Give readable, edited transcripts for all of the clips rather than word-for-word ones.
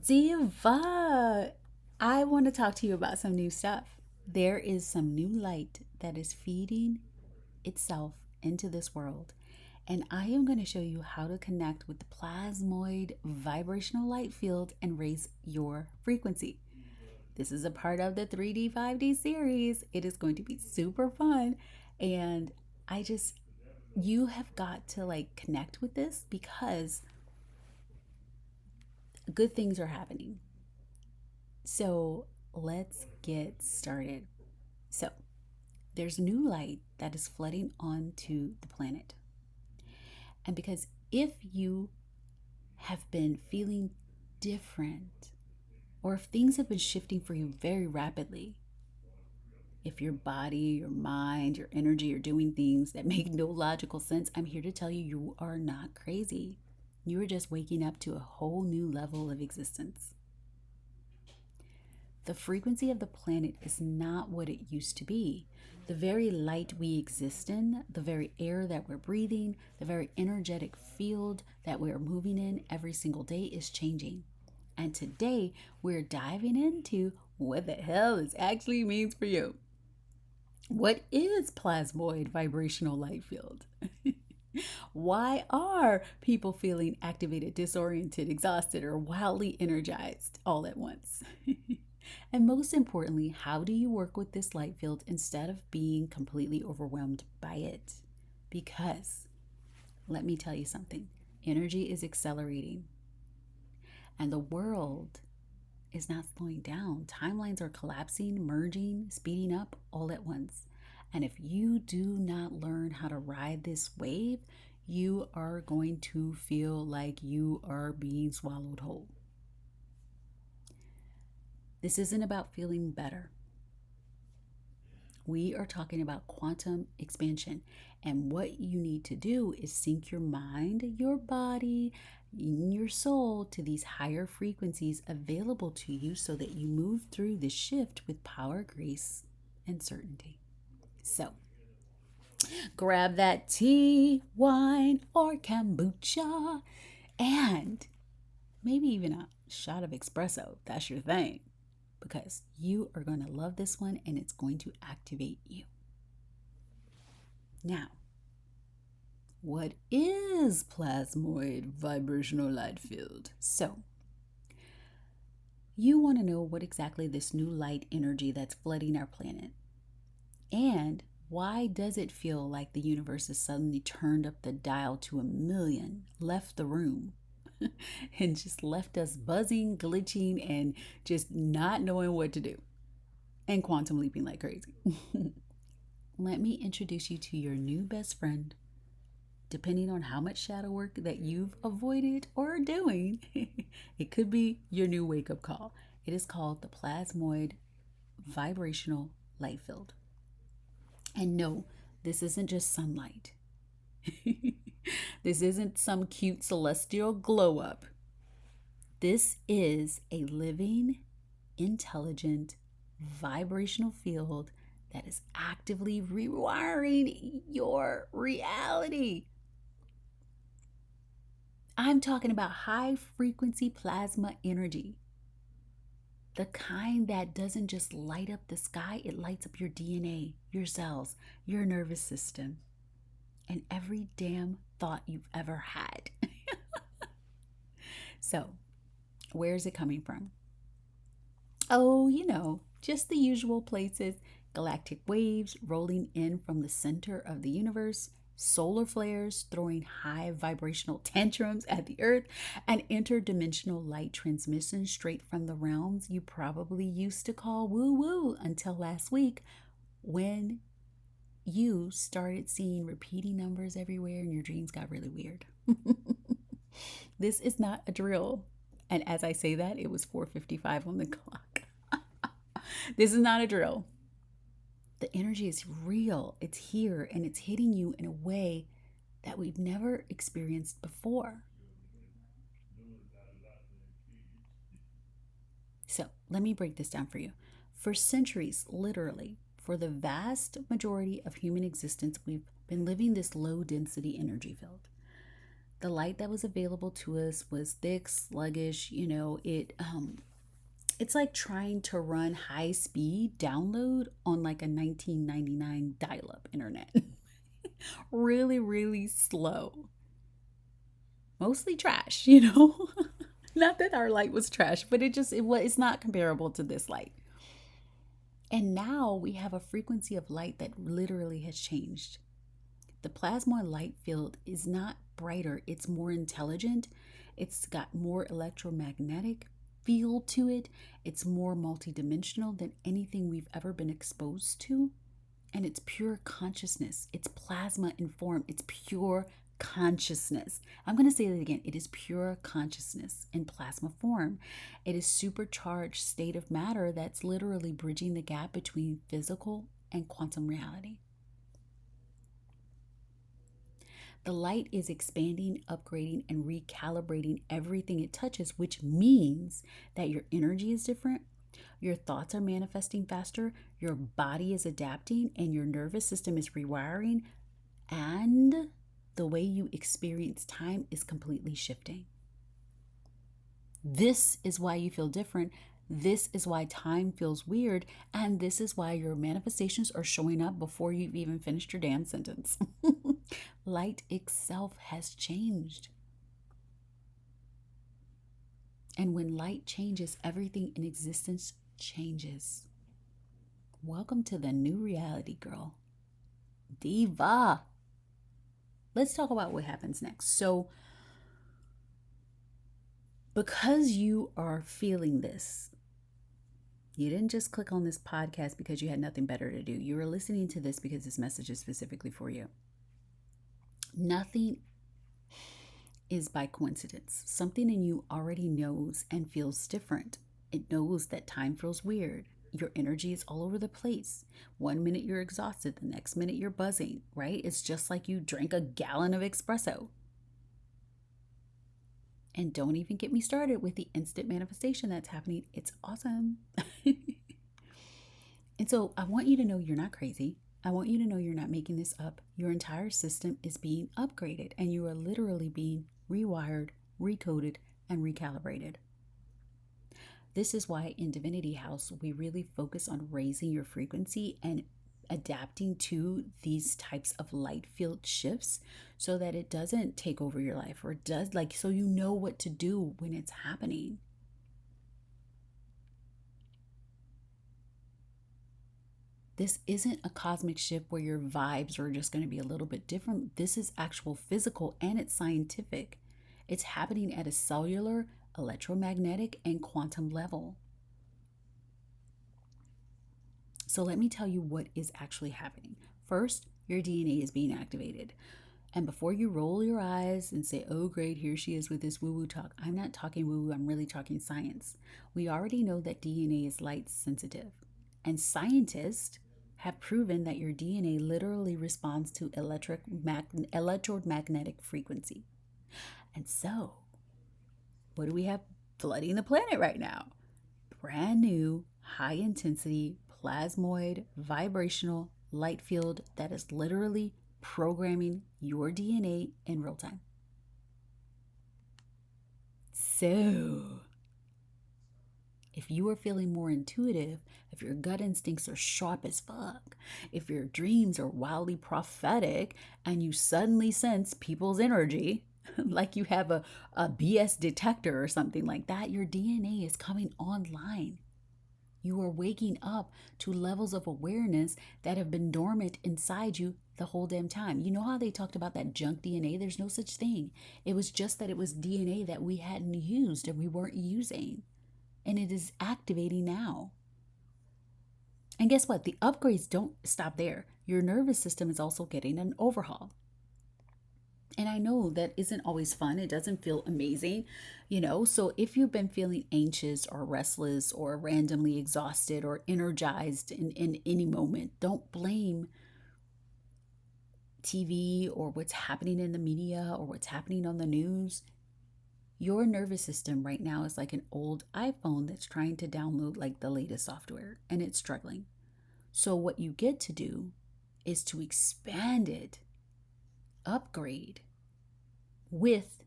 Diva, I want to talk to you about some new stuff. There is some new light that is feeding itself into this world. And I am going to show you how to connect with the plasmoid vibrational light field and raise your frequency. This is a part of the 3D 5D series. It is going to be super fun. And I just, you have got to like connect with this because good things are happening. So let's get started. So there's new light that is flooding onto the planet. And because if you have been feeling different, or if things have been shifting for you very rapidly, if your body, your mind, your energy are doing things that make no logical sense, I'm here to tell you, you are not crazy. You are just waking up to a whole new level of existence. The frequency of the planet is not what it used to be. The very light we exist in, the very air that we're breathing, the very energetic field that we're moving in every single day is changing. And today we're diving into what the hell this actually means for you. What is plasmoid vibrational light field? Why are people feeling activated, disoriented, exhausted, or wildly energized all at once? And most importantly, how do you work with this light field instead of being completely overwhelmed by it? Because let me tell you something, energy is accelerating and the world is not slowing down. Timelines are collapsing, merging, speeding up all at once. And if you do not learn how to ride this wave, you are going to feel like you are being swallowed whole. This isn't about feeling better. We are talking about quantum expansion. And what you need to do is sync your mind, your body, and your soul to these higher frequencies available to you so that you move through this shift with power, grace, and certainty. So, grab that tea, wine, or kombucha, and maybe even a shot of espresso. That's your thing. Because you are going to love this one and it's going to activate you. Now, what is plasmoid vibrational light field? So, you want to know what exactly this new light energy that's flooding our planet. And why does it feel like the universe has suddenly turned up the dial to 1,000,000, left the room, and just left us buzzing, glitching, and just not knowing what to do, and quantum leaping like crazy? Let me introduce you to your new best friend. Depending on how much shadow work that you've avoided or are doing, it could be your new wake-up call. It is called the Plasmoid Vibrational Light Field. And no, this isn't just sunlight. This isn't some cute celestial glow up. This is a living, intelligent, vibrational field that is actively rewiring your reality. I'm talking about high frequency plasma energy. The kind that doesn't just light up the sky, it lights up your DNA, your cells, your nervous system, and every damn thought you've ever had. So, where is it coming from? Oh, just the usual places: galactic waves rolling in from the center of the universe, solar flares throwing high vibrational tantrums at the earth, and interdimensional light transmission straight from the realms you probably used to call woo woo until last week when you started seeing repeating numbers everywhere and your dreams got really weird. This is not a drill. And as I say that, it was 4:55 on the clock. This is not a drill. The energy is real. It's here and it's hitting you in a way that we've never experienced before. So let me break this down for you. For centuries, literally, for the vast majority of human existence, we've been living this low density energy field. The light that was available to us was thick, sluggish. It's like trying to run high speed download on like a 1999 dial up internet. Really, really slow. Mostly trash. Not that our light was trash, but it's not comparable to this light. And now we have a frequency of light that literally has changed. The plasmoid light field is not brighter, it's more intelligent. It's got more electromagnetic feel to it. It's more multidimensional than anything we've ever been exposed to. And it's pure consciousness. It's plasma in form. It's pure consciousness. I'm going to say that again. It is pure consciousness in plasma form. It is supercharged state of matter that's literally bridging the gap between physical and quantum reality. The light is expanding, upgrading, and recalibrating everything it touches, which means that your energy is different, your thoughts are manifesting faster, your body is adapting, and your nervous system is rewiring, and the way you experience time is completely shifting. This is why you feel different. This is why time feels weird. And this is why your manifestations are showing up before you've even finished your damn sentence. Light itself has changed. And when light changes, everything in existence changes. Welcome to the new reality, girl. Diva. Let's talk about what happens next. So, because you are feeling this, you didn't just click on this podcast because you had nothing better to do. You were listening to this because this message is specifically for you. Nothing is by coincidence. Something in you already knows and feels different. It knows that time feels weird. Your energy is all over the place. 1 minute you're exhausted, the next minute you're buzzing, right? It's just like you drank a gallon of espresso. And don't even get me started with the instant manifestation that's happening. It's awesome. And so I want you to know you're not crazy. I want you to know you're not making this up. Your entire system is being upgraded, and you are literally being rewired, recoded, and recalibrated. This is why in Divinity House, we really focus on raising your frequency and adapting to these types of light field shifts so that it doesn't take over your life, or it does, so you know what to do when it's happening. This isn't a cosmic shift where your vibes are just going to be a little bit different. This is actual physical, and it's scientific. It's happening at a cellular, electromagnetic, and quantum level. So let me tell you what is actually happening. First, your DNA is being activated. And before you roll your eyes and say, oh, great, here she is with this woo-woo talk. I'm not talking woo-woo, I'm really talking science. We already know that DNA is light sensitive. And scientists have proven that your DNA literally responds to electromagnetic frequency. And so, what do we have flooding the planet right now? Brand new, high intensity, plasmoid, vibrational light field that is literally programming your DNA in real time. So, if you are feeling more intuitive, if your gut instincts are sharp as fuck, if your dreams are wildly prophetic, and you suddenly sense people's energy, like you have a BS detector or something like that, your DNA is coming online. You are waking up to levels of awareness that have been dormant inside you the whole damn time. You know how they talked about that junk DNA? There's no such thing. It was just that it was DNA that we hadn't used and we weren't using. And it is activating now. And guess what? The upgrades don't stop there. Your nervous system is also getting an overhaul. And I know that isn't always fun. It doesn't feel amazing, So if you've been feeling anxious or restless or randomly exhausted or energized in any moment, don't blame TV or what's happening in the media or what's happening on the news. Your nervous system right now is like an old iPhone that's trying to download like the latest software, and it's struggling. So what you get to do is to expand it, upgrade, with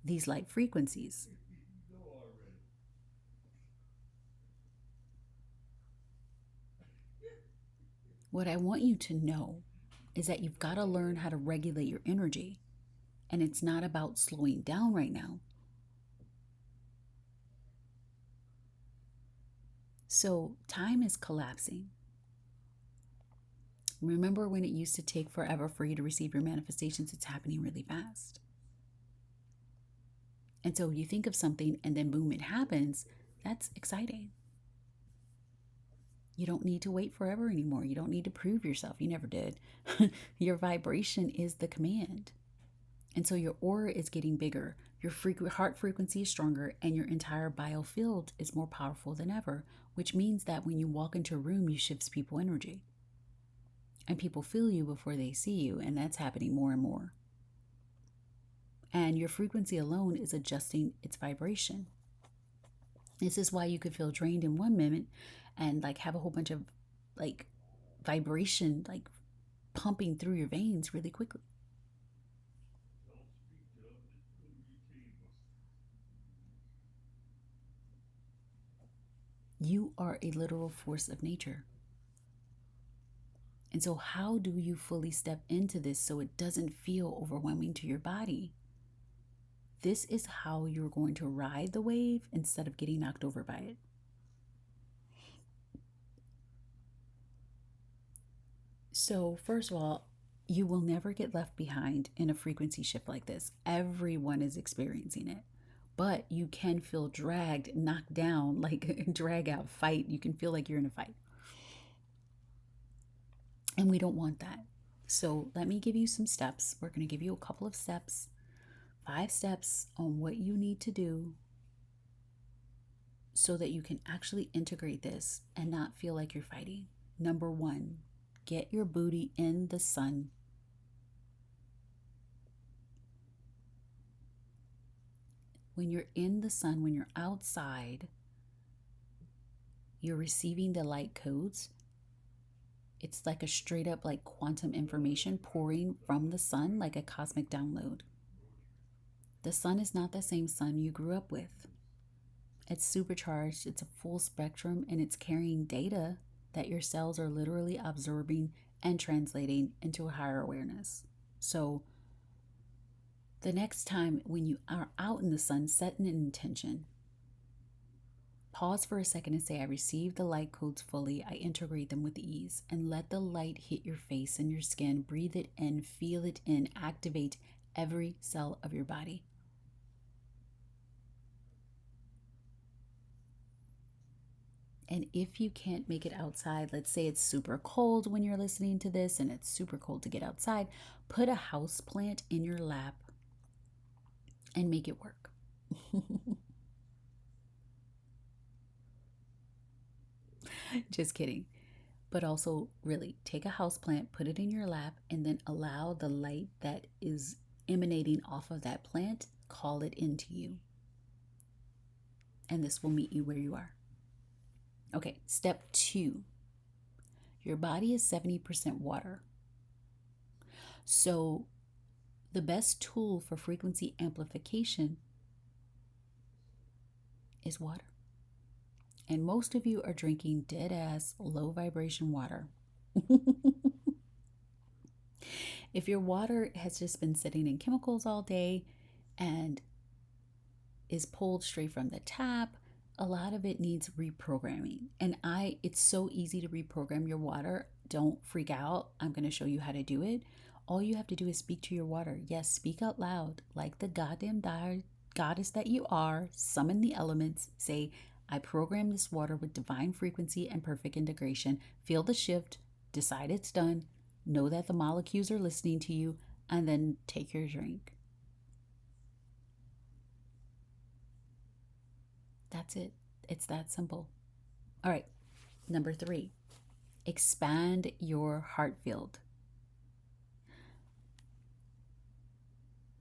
these light frequencies. What I want you to know is that you've got to learn how to regulate your energy. And it's not about slowing down right now. So time is collapsing. Remember when it used to take forever for you to receive your manifestations? It's happening really fast. And so you think of something and then boom, it happens. That's exciting. You don't need to wait forever anymore. You don't need to prove yourself. You never did. Your vibration is the command. And so your aura is getting bigger. Your heart frequency is stronger, and your entire biofield is more powerful than ever, which means that when you walk into a room, you shift people energy. And people feel you before they see you, and that's happening more and more. And your frequency alone is adjusting its vibration. This is why you could feel drained in one minute and like have a whole bunch of like vibration like pumping through your veins really quickly. You are a literal force of nature. And so how do you fully step into this so it doesn't feel overwhelming to your body? This is how you're going to ride the wave instead of getting knocked over by it. So first of all, you will never get left behind in a frequency shift like this. Everyone is experiencing it. But you can feel dragged, knocked down, like drag out, fight. You can feel like you're in a fight. And we don't want that. So let me give you some steps. We're going to give you a couple of steps, 5 steps on what you need to do so that you can actually integrate this and not feel like you're fighting. Number 1, get your booty in the sun. When you're in the sun, when you're outside, you're receiving the light codes. It's like a straight up like quantum information pouring from the sun, like a cosmic download. The sun is not the same sun you grew up with. It's supercharged, it's a full spectrum, and it's carrying data that your cells are literally absorbing and translating into a higher awareness. So the next time when you are out in the sun, set an intention. Pause for a second and say, I receive the light codes fully. I integrate them with ease. And let the light hit your face and your skin. Breathe it in, feel it in, activate every cell of your body. And if you can't make it outside, let's say it's super cold when you're listening to this and it's super cold to get outside, put a house plant in your lap and make it work. Just kidding. But also, really, take a house plant, put it in your lap, and then allow the light that is emanating off of that plant, call it into you. And this will meet you where you are. Okay, step 2. Your body is 70% water. So the best tool for frequency amplification is water. And most of you are drinking dead ass, low vibration water. If your water has just been sitting in chemicals all day and is pulled straight from the tap, a lot of it needs reprogramming. And it's so easy to reprogram your water. Don't freak out. I'm going to show you how to do it. All you have to do is speak to your water. Yes, speak out loud like the goddamn goddess that you are. Summon the elements. Say, I program this water with divine frequency and perfect integration. Feel the shift. Decide it's done. Know that the molecules are listening to you. And then take your drink. That's it. It's that simple. All right. Number 3, expand your heart field.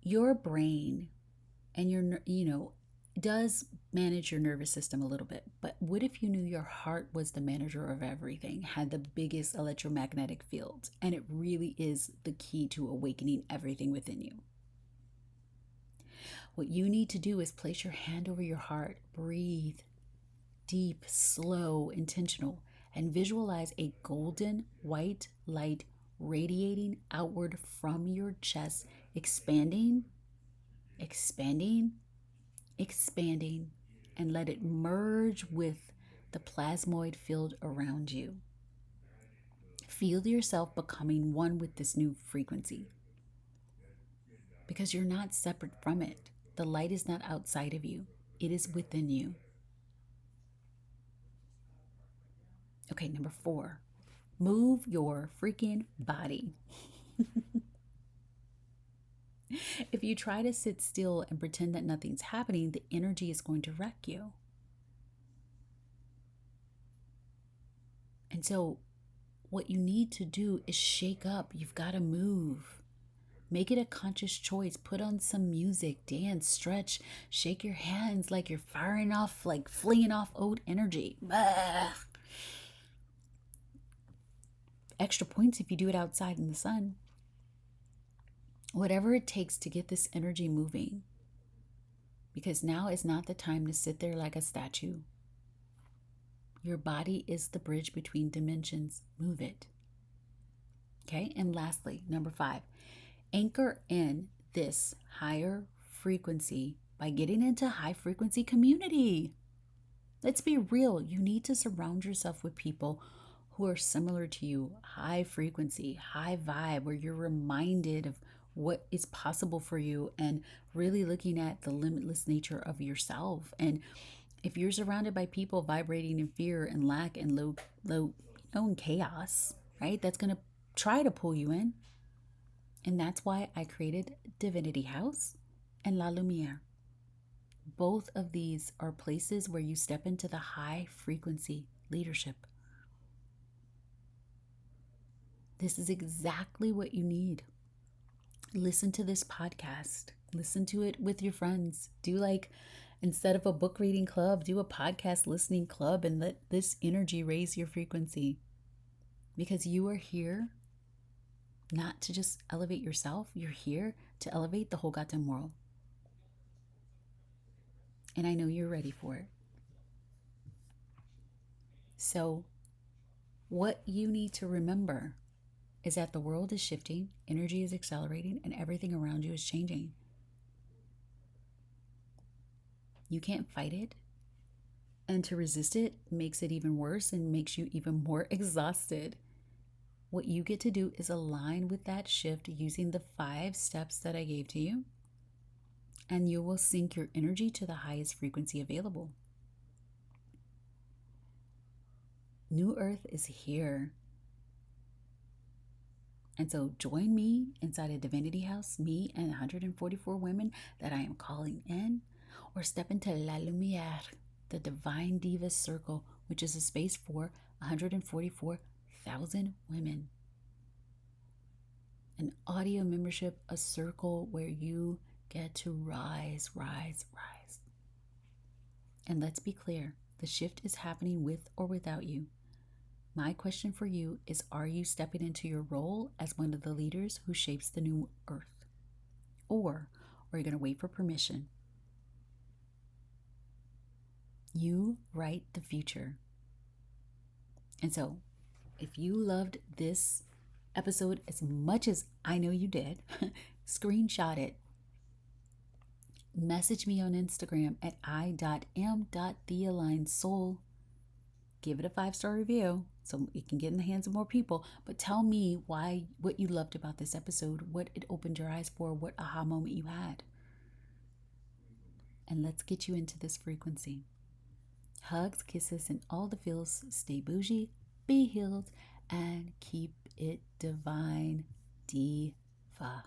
Your brain and your, does manage your nervous system a little bit. But what if you knew your heart was the manager of everything, had the biggest electromagnetic field, and it really is the key to awakening everything within you? What you need to do is place your hand over your heart, breathe deep, slow, intentional, and visualize a golden white light radiating outward from your chest, expanding, expanding, expanding, and let it merge with the plasmoid field around you. Feel yourself becoming one with this new frequency because you're not separate from it. The light is not outside of you, it is within you. Okay, number 4, move your freaking body. If you try to sit still and pretend that nothing's happening, the energy is going to wreck you. And so what you need to do is shake up. You've got to move. Make it a conscious choice. Put on some music, dance, stretch, shake your hands like you're firing off, like flinging off old energy. Bah! Extra points if you do it outside in the sun. Whatever it takes to get this energy moving. Because now is not the time to sit there like a statue. Your body is the bridge between dimensions. Move it. Okay, and lastly, number 5, anchor in this higher frequency by getting into high frequency community. Let's be real. You need to surround yourself with people who are similar to you, high frequency, high vibe, where you're reminded of what is possible for you and really looking at the limitless nature of yourself. And if you're surrounded by people vibrating in fear and lack and low, and chaos, right? That's going to try to pull you in. And that's why I created Divinity House and La Lumiere. Both of these are places where you step into the high frequency leadership. This is exactly what you need. Listen to this podcast. Listen to it with your friends. Instead of a book reading club, do a podcast listening club and let this energy raise your frequency. Because you are here not to just elevate yourself, you're here to elevate the whole goddamn world. And I know you're ready for it. So, what you need to remember is that the world is shifting, energy is accelerating, and everything around you is changing. You can't fight it. And to resist it makes it even worse and makes you even more exhausted. What you get to do is align with that shift using the 5 steps that I gave to you, and you will sync your energy to the highest frequency available. New Earth is here. And so join me inside a Divinity House, me and 144 women that I am calling in, or step into La Lumiere, the Divine Diva Circle, which is a space for 144,000 women. An audio membership, a circle where you get to rise. And let's be clear, the shift is happening with or without you. My question for you is, are you stepping into your role as one of the leaders who shapes the new earth? Or are you going to wait for permission? You write the future. And so, if you loved this episode as much as I know you did, screenshot it. Message me on Instagram at i.m.thealignedsoul. Give it a 5-star review so it can get in the hands of more people. But tell me what you loved about this episode, what it opened your eyes for, what aha moment you had. And let's get you into this frequency. Hugs, kisses, and all the feels. Stay bougie, be healed, and keep it divine. Diva.